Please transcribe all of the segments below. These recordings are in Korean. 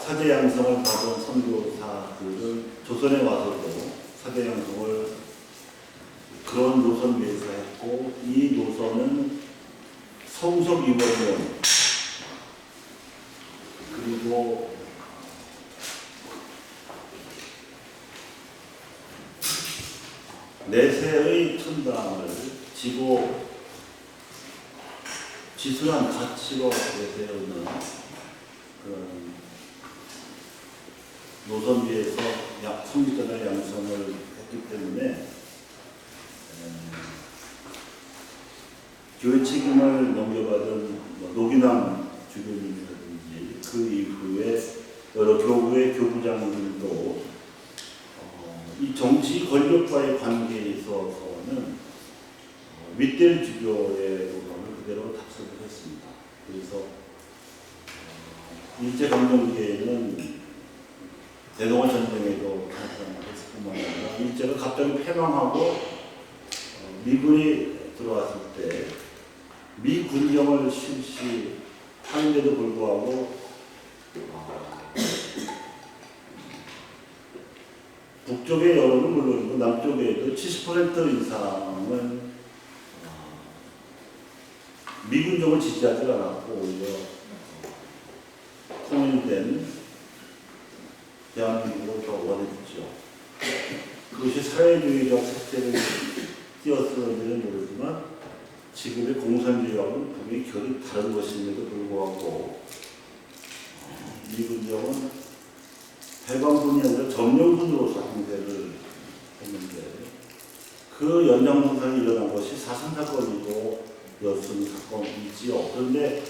사대 양성을 받은 선교사들은 조선에 와서도 사대 양성을 그런 노선 위에서 했고, 이 노선은 성석 이원론 그리고 내세의 천당을 지고 지순한 가치로 내세우는 그런 노선 위에서 성전의 양성을 했기 때문에 교회 책임을 넘겨받은 노기남 주교님이라든지 그 이후에 여러 교구의 교부장들도 이 정치 권력과의 관계에 있어서는 윗될 주교의 노선을 그대로 답습을 했습니다. 그래서 일제강점기에는 대동아 전쟁에도 참전했을 뿐만 아니라 일제가 갑자기 패망하고 미군이 들어왔을 때 미 군정을 실시하는데도 불구하고 북쪽의 여론은 물론이고 남쪽에도 70% 이상은 미군정을 지지하지 않았고 오히려 통일된 대한민국을 더 원했죠. 그것이 사회주의적 색채를 띄었을지는 모르지만 지금의 공산주의하고는 분명히 결이 다른 것임에도 불구하고 미군정은 배관군이 아니라 점령군으로서 행세를 했는데 그 연장선상에 일어난 것이 사상사건이고 여순 사건이지요. 그런데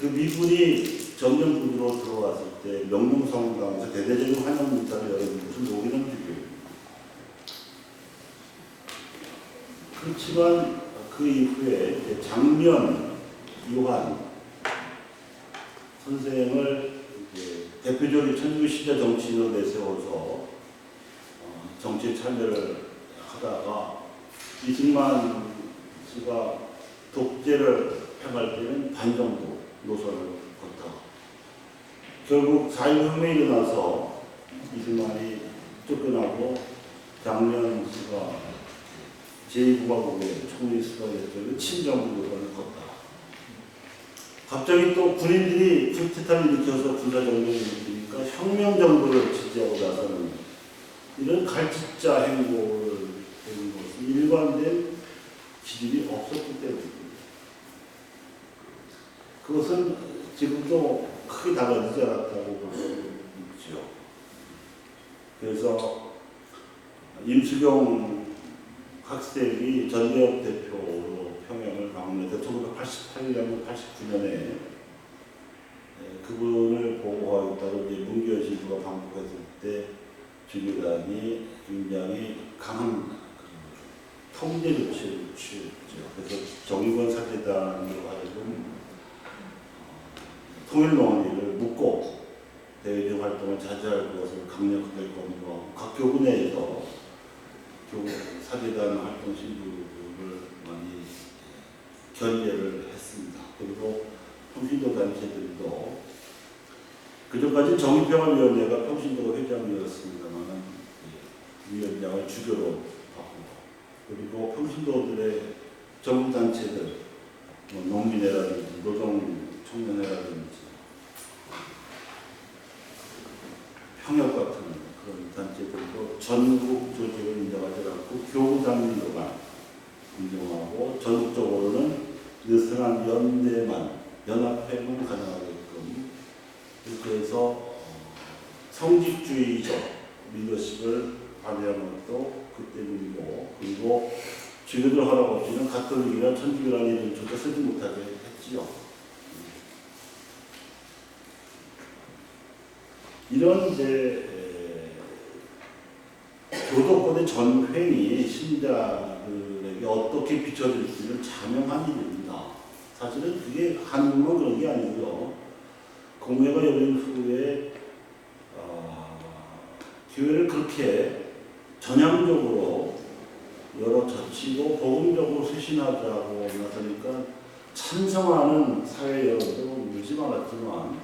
그 미군이 점령군으로 들어왔을 때 명동성당에서 대대적인 환영 문자를 열어준 것은 노기남 주교입니다. 그렇지만 그 이후에 장면 요한 선생을 대표적인 천주교 시대 정치인으로 내세워서 정치에 참여를 하다가 이승만 씨가 독재를 펴갈 때는 반정부 노선을 걷다가 결국 4.19 혁명이 일어나서 이승만이 쫓겨나고 장면 씨가 제2공화국의 총리 수반했던 친정부 노선을 걷다. 갑자기 또 군인들이 쿠데타를 일으켜서 군사정권을 일으키니까 혁명정부를 지지하고 나서는 이런 갈짓자 행보를 하는 것은 일관된 기질이 없었기 때문입니다. 그것은 지금도 크게 달라지지 않았다고 볼 수 있죠. 그래서 임수경 학생이 전대협 대표로 평양을 방문해서 1988년, 89년에 그분을 보고하겠다고 이제 문교지부가 방북했을 때 주교단이 굉장히 강한 통제 조치를 취했죠. 그래서 정의권 사제단으로 하여금 통일농원리를 묻고 대외적 활동을 자제할 것을 강력하게 권고하고 각 교구 내에서 사제단 활동 신부를 많이 견제를 했습니다. 그리고 평신도 단체들도 그전까지 정의평화위원회가 평신도 회장이었습니다만 위원장을 주교로 바꾸고 그리고 평신도들의 정부단체들 농민회라든지 노동청년회라든지 평협 같은 그런 단체들도 전국 조직을 인정하지 않고 교구 단위로만 인정하고 전국적으로는 느슨한 연대만 연합회만 가능하게끔 이렇게 해서 성직주의적 리더십을 발휘한 것도 그때문이고 그리고 주교들 허락 없이는 가톨릭이나 천주교라는 이름조차 쓰지 못하게 했지요. 이런 이제 교도권의 전횡이 신자들에게 어떻게 비춰질지는 자명한 일입니다. 사실은 그게 한국만 그런 게 아니고요. 공회가 열린 후에 교회를 그렇게 전향적으로 열어젖히고 복음적으로 쇄신하자고 나서니까 찬성하는 사회 여론도 물지 않았지만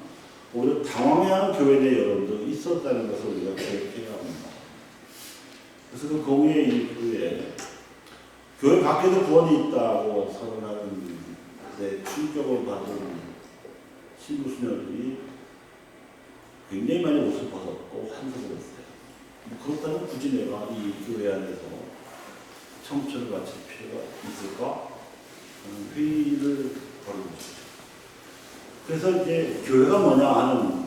오히려 당황해하는 교회 내 여론도 있었다는 것을 우리가 기억해야 합니다. 그래서 그 공의회 이후에 교회 밖에도 구원이 있다고 선언하는 데 충격을 받은 신부 수녀들이 굉장히 많이 옷을 벗었고 환석을 했어요. 그렇다면 굳이 내가 이 교회 안에서 청천을 바칠 필요가 있을까? 회의를 벌인 것이죠. 그래서 이제 교회가 뭐냐 하는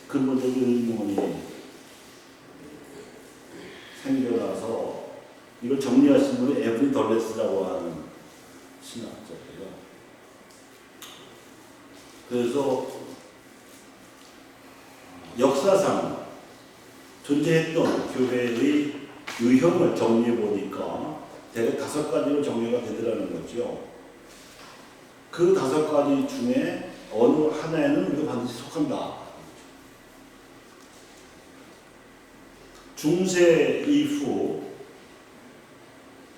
근본적인 의문이 생겨나서 이걸 정리하신 분이 에브린 덜레스라고 하는 신학자예요. 그래서 역사상 존재했던 교회의 유형을 정리해 보니까 대략 5가지로 정리가 되더라는 거죠. 그 5가지 중에 어느 하나에는 우리가 반드시 속한다. 중세 이후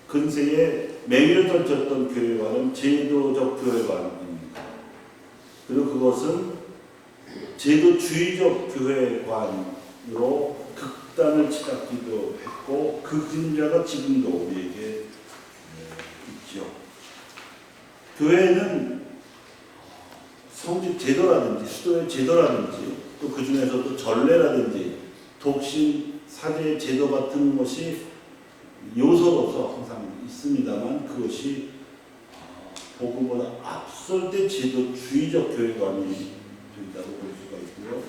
근세에 맹위를 떨쳤던 교회관은 제도적 교회관입니다. 그리고 그것은 제도주의적 교회관으로 극단을 치닫기도 했고 그 그림자가 지금도 우리에게 있죠. 교회는 성직 제도라든지 수도의 제도라든지 또 그 중에서도 전례라든지 독신, 사제 제도 같은 것이 요소로서 항상 있습니다만 그것이 복음보다 앞설 때 제도주의적 교회관이 된다고 볼 수가 있고요.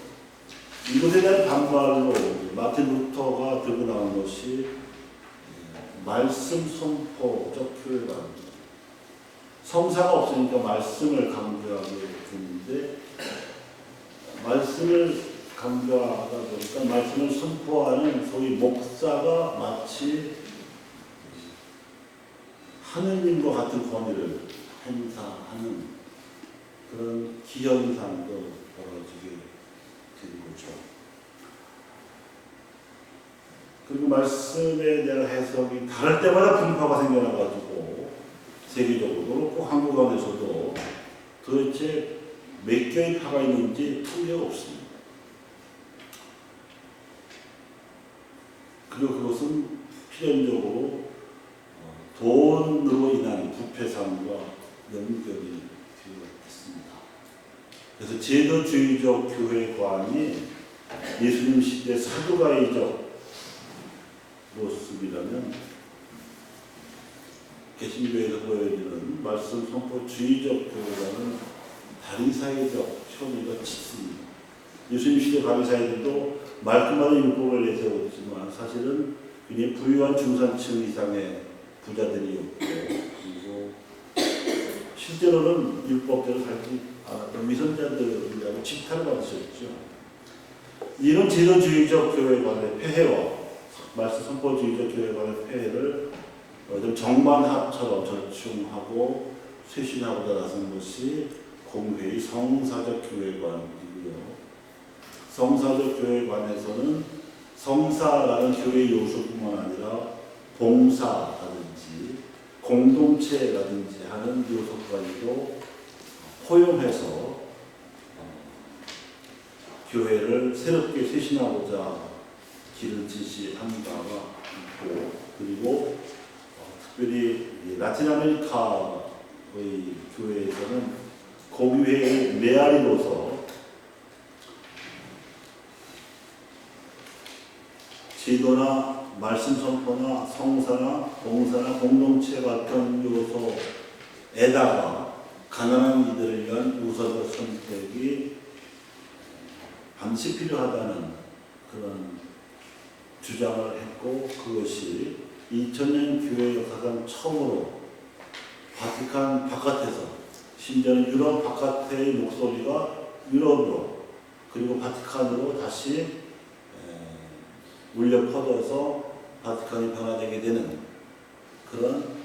이것에 대한 반발로 마틴 루터가 들고 나온 것이 말씀 선포적 교회관입니다. 성사가 없으니까 말씀을 강조하게 됐는데 말씀을 강조하다 보니까 말씀을 선포하는 소위 목사가 마치 하느님과 같은 권위를 행사하는 그런 기현상도 벌어지게 된 거죠. 그리고 말씀에 대한 해석이 다를 때마다 분파가 생겨나가지고 세계적으로도 그렇고 한국 안에서도 도대체 몇 개의 파가 있는지 통계가 없습니다. 그리고 그것은 필연적으로 돈으로 인한 부패상과 연결이 되어 있습니다. 그래서 제도주의적 교회관이 예수님 시대 사두가이적 모습이라면 개신교에서 보여지는 말씀 선포주의적 교회관은 바리사이적 혐의가 짙습니다. 예수님 시대 바리사이들도 말끔하게 율법을 내세웠지만 사실은 굉장히 부유한 중산층 이상의 부자들이었고 그리고 실제로는 율법대로 살지 않았던 위선자들이라고 질타를 받으셨죠. 이런 제도주의적 교회관의 폐해와 말씀 선포주의적 교회관의 폐해를 좀 정만합처럼 절충하고 쇄신하고자 나선 것이 공회의 성사적 교회관이고요. 성사적 교회관에서는 성사라는 교회의 요소뿐만 아니라 봉사라든지 공동체라든지 하는 요소까지도 포용해서 교회를 새롭게 쇄신하고자 길을 지시한 바가 있고 그리고 특별히 라틴 아메리카의 교회에서는 공회의 메아리로서 제도나 말씀 선포나 성사나 봉사나 공동체 같은 요소에다가 가난한 이들을 위한 우선적 선택이 반드시 필요하다는 그런 주장을 했고 그것이 2000년 교회 역사상 처음으로 바티칸 바깥에서 심지어는 유럽 바깥의 목소리가 유럽으로 그리고 바티칸으로 다시 울려 퍼져서 바티칸이 변화되게 되는 그런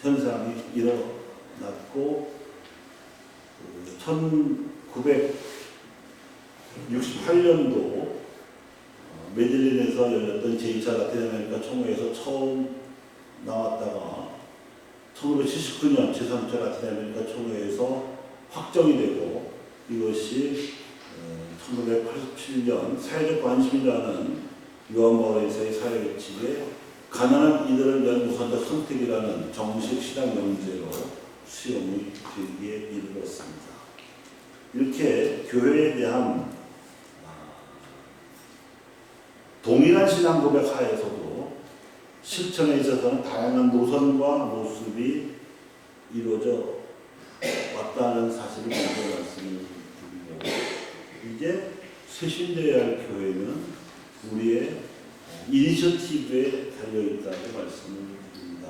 현상이 일어났고 1968년도 메들린에서 열렸던 제2차 라틴 아메리카 총회에서 처음 나왔다가 1979년 제3차 라틴 아메리카 총회에서 확정이 되고 이것이 1987년 사회적 관심이라는 요한바오에서의 사회규칙에 가난한 이들을 위한 우선적 선택이라는 정식 신학 명제로 수용이 되기에 이르렀습니다. 이렇게 교회에 대한 동일한 신앙 고백 하에서도 실천에 있어서는 다양한 노선과 모습이 이루어져 왔다는 사실을 먼저 말씀을 드리고, 이제 쇄신되어야 할 교회는 우리의 이니셔티브에 달려있다고 말씀을 드립니다.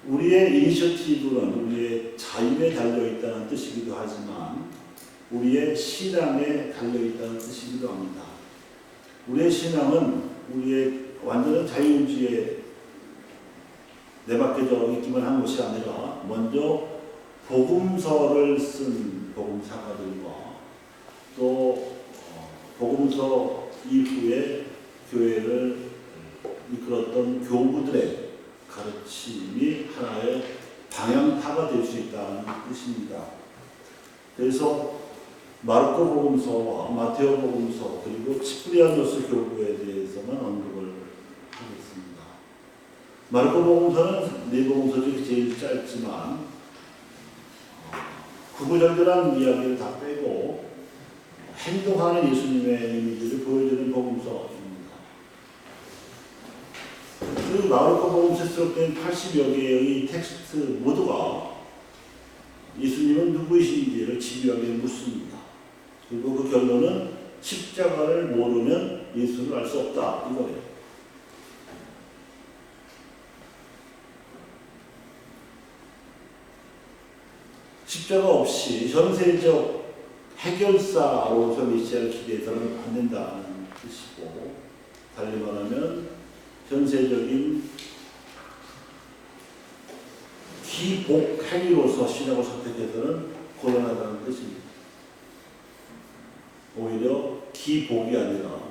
우리의 이니셔티브는 우리의 자율에 달려있다는 뜻이기도 하지만 우리의 신앙에 달려있다는 뜻이기도 합니다. 우리의 신앙은 우리의 완전한 자유의지에 내맡겨져 있기만 한 것이 아니라 먼저 복음서를 쓴 복음사가들과 또 복음서 이후에 교회를 이끌었던 교부들의 가르침이 하나의 방향타가 될 수 있다는 뜻입니다. 그래서 마르코 복음서와 마테오 복음서 그리고 치프리아노스 교부에 대해서만 언급을 하겠습니다. 마르코 복음서는 네 복음서 중에 제일 짧지만 구구절절한 이야기를 다 빼고 행동하는 예수님의 이미지를 보여주는 복음서입니다. 그 마르코 복음서에 수록된 80여 개의 텍스트 모두가 예수님은 누구이신지를 집요하게 묻습니다. 그리고 그 결론은 십자가를 모르면 예수를 알 수 없다 이거예요. 십자가 없이 현세적 해결사로서 메시아를 기대해서는 안 된다는 뜻이고, 달리 말하면 현세적인 기복 행위로서 신약을 선택해서는 곤란하다는 뜻입니다. 오히려 기복이 아니라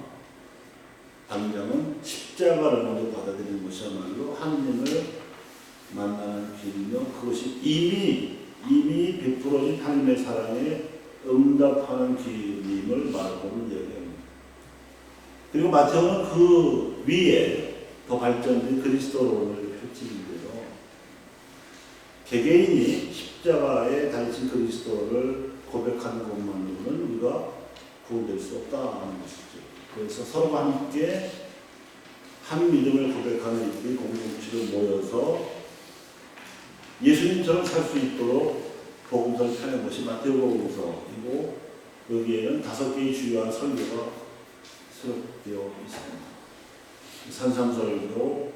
당장은 십자가를 먼저 받아들이는 것이야말로 하느님을 만나는 길이며, 그것이 이미 베풀어진 하나님의 사랑에 응답하는 길임을 마르코는 이야기합니다. 그리고 마테오는 그 위에 더 발전된 그리스도론을 펼치는데요. 개개인이 십자가에 달리신 그리스도를 고백하는 것만으로는 우리가 구원될 수 없다는 것이죠. 그래서 서로가 함께 한 믿음을 고백하는 이들이 공동체로 모여서 예수님처럼 살 수 있도록 복음서를 펴낸 것이 마테오 복음서이고, 여기에는 5개의 주요한 설교가 수록되어 있습니다. 산상설교,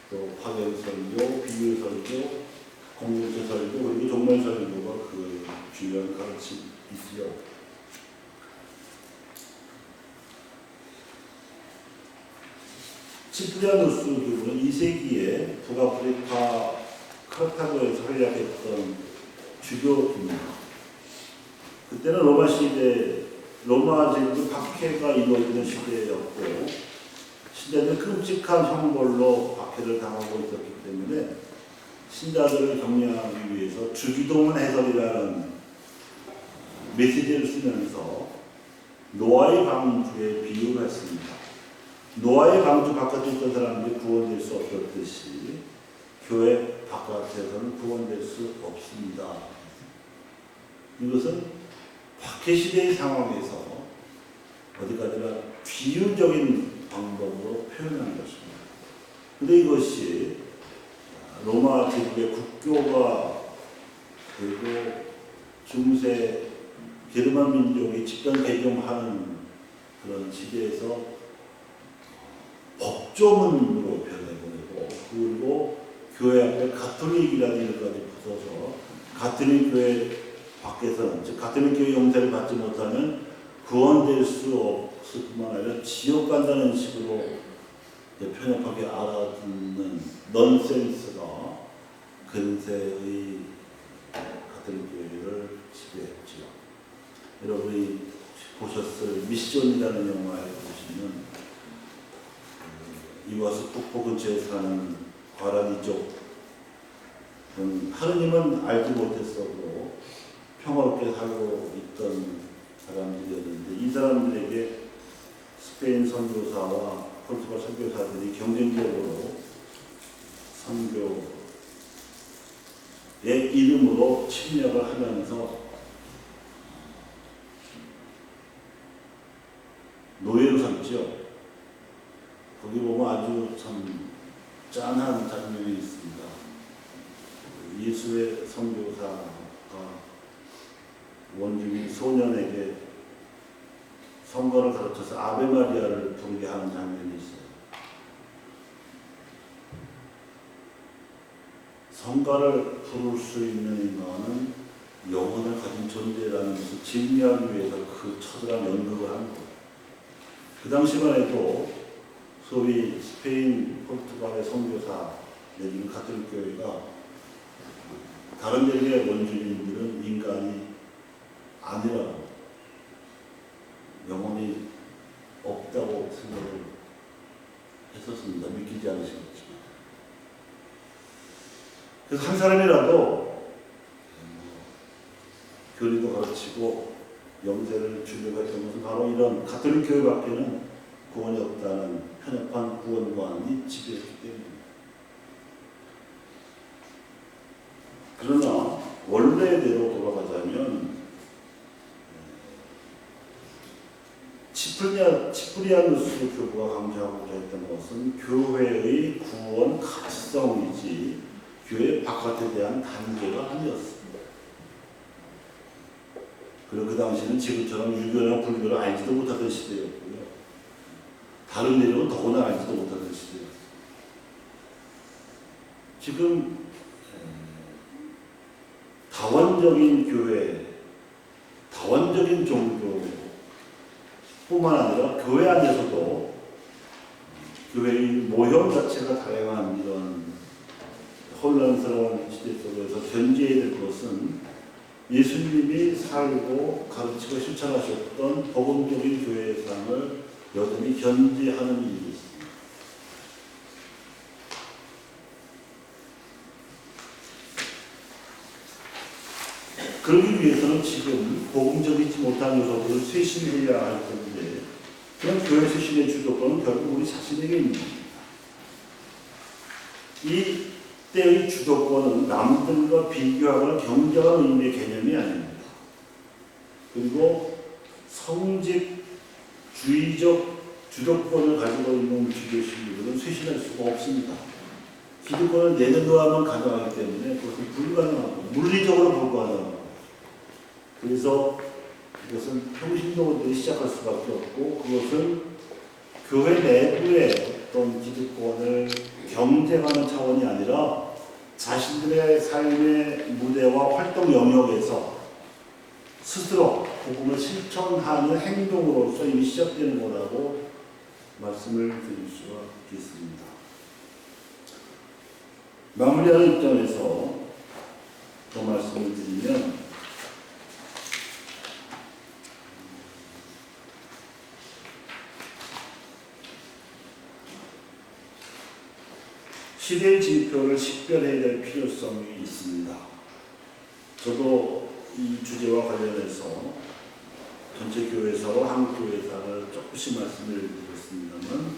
또 파견설교, 비유설교, 공동체 설교, 그리고 종말설교가 그 주요한 가르침이지요. 치프리아노스 교부는 2세기에 북아프리카 카르타고에서 활약했던 주교입니다. 그때는 로마 제국 박해가 이루어지는 시대였고, 신자들은 끔찍한 형벌로 박해를 당하고 있었기 때문에 신자들을 격려하기 위해서 주기도문 해설이라는 메시지를 쓰면서 노아의 방주에 비유를 했습니다. 노아의 방주 바깥에 있던 사람들이 구원될 수 없었듯이 교회 바깥에서는 구원될 수 없습니다. 이것은 박해시대의 상황에서 어디까지나 비유적인 방법으로 표현한 것입니다. 그런데 이것이 로마 제국의 국교가 되고 중세 게르만 민족이 집단 개종하는 그런 시대에서 법조문으로 변해버리고, 그리고 교회 앞에 가톨릭이라는 이름까지 붙어서 가톨릭 교회 밖에서는, 즉 가톨릭 교회 용서를 받지 못하면 구원될 수 없을 뿐만 아니라 지옥 간다는 식으로 편협하게 알아듣는 넌센스가 근세의 가톨릭 교회를 지배했죠. 여러분이 보셨을 미션이라는 영화에 보시면 이와수 북부 근처에 사는 과라니족, 하느님은 알지 못했어도 평화롭게 살고 있던 사람들이었는데 이 사람들에게 스페인 선교사와 포르투갈 선교사들이 경쟁적으로 선교의 이름으로 침략을 하면서 노예로 삼죠. 거기 보면 아주 참 짠한 장면이 있습니다. 예수의 선교사가 원주민 소년에게 성가를 가르쳐서 아베 마리아를 부르게 하는 장면이 있어요. 성가를 부를 수 있는 인간은 영혼을 가진 존재라는 것을 증명하기 위해서 그 처절한 연극을 한 거예요. 그 당시만 해도 소위 스페인, 포르투갈의 선교사 내지는 가톨릭 교회가 다른 데의 원주민들은 인간이 아니라고 영혼이 없다고 생각을 했었습니다. 믿기지 않으시겠지만. 그래서 한 사람이라도 교리도 가르치고 영세를 주려고 했던 것은 바로 이런 가톨릭 교회밖에는 구원이 없다는 편협한 구원관이 지배했기 때문입니다. 그러나 원래대로 돌아가자면 치프리아누스 교부가 강조하고자 했던 것은 교회의 구원 가치성이지 교회 바깥에 대한 단계가 아니었습니다. 그리고 그 당시는 지금처럼 유교나 불교를 알지도 못하던 시대였고요. 다른 내용은 더구나 알지도 못하던 시대였어요. 지금 다원적인 교회, 다원적인 종교뿐만 아니라 교회 안에서도 교회의 모형 자체가 다양한 이런 혼란스러운 시대 속에서 견지해야 될 것은 예수님이 살고 가르치고 실천하셨던 복음적인 교회의 삶을 여전히 견지하는 일이 있습니다. 그러기 위해서는 지금 복음적이지 못한 요소들을 쇄신해야 할 텐데 그런 교회 쇄신의 주도권은 결국 우리 자신에게 있는 겁니다. 이 때의 주도권은 남들과 비교하거나 경쟁하는 의미의 개념이 아닙니다. 그리고 성직주의적 주도권을 가지고 있는 기독교인들은 쇄신할 수가 없습니다. 기득권을 내려놓아야만 가능하기 때문에 그것은 불가능하고 물리적으로 불가능하고 그래서 이것은 평신도들이 시작할 수밖에 없고 그것은 교회 내부의 어떤 기득권을 경쟁하는 차원이 아니라 자신들의 삶의 무대와 활동 영역에서 스스로 복음을 실천하는 행동으로서 이미 시작되는 거라고 말씀을 드릴 수가 있겠습니다. 마무리하는 입장에서 더 말씀을 드리면 시대의 징표를 식별해야 될 필요성이 있습니다. 저도 이 주제와 관련해서 전체 교회사와 한국교회사를 조금씩 말씀을 드렸습니다만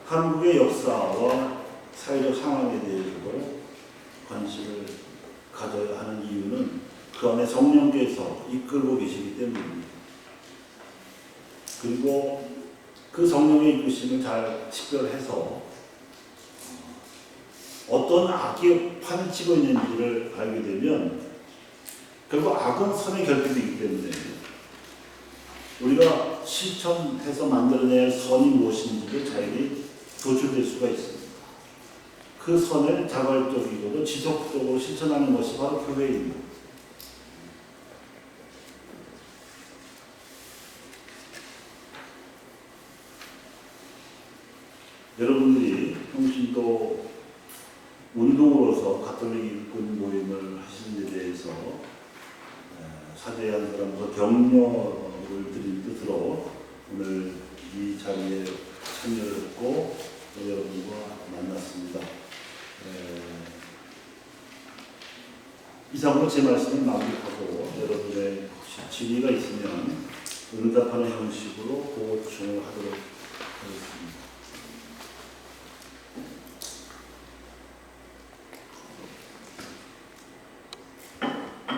한국의 역사와 사회적 상황에 대해서도 관심을 가져야 하는 이유는 그 안에 성령께서 이끌고 계시기 때문입니다. 그리고 그 성령의 이끄심을 잘 식별해서 어떤 악이 판을 치고 있는지를 알게 되면 결국 악은 선의 결핍이기 때문에 우리가 실천해서 만들어낼 선이 무엇인지를 자연히 도출될 수가 있습니다. 그 선을 자발적이고도 지속적으로 실천하는 것이 바로 교회입니다. 여러분들이 평신도 운동으로서 가톨릭 일꾼 모임을 하시는 데 대해서 사제한 사람으로서 격려를 드린 뜻으로 오늘 이 자리에 참여를 했고 또 여러분과 만났습니다. 이상으로 제 말씀을 마무리하고 여러분의 혹시 질의가 있으면 응답하는 형식으로 보충하도록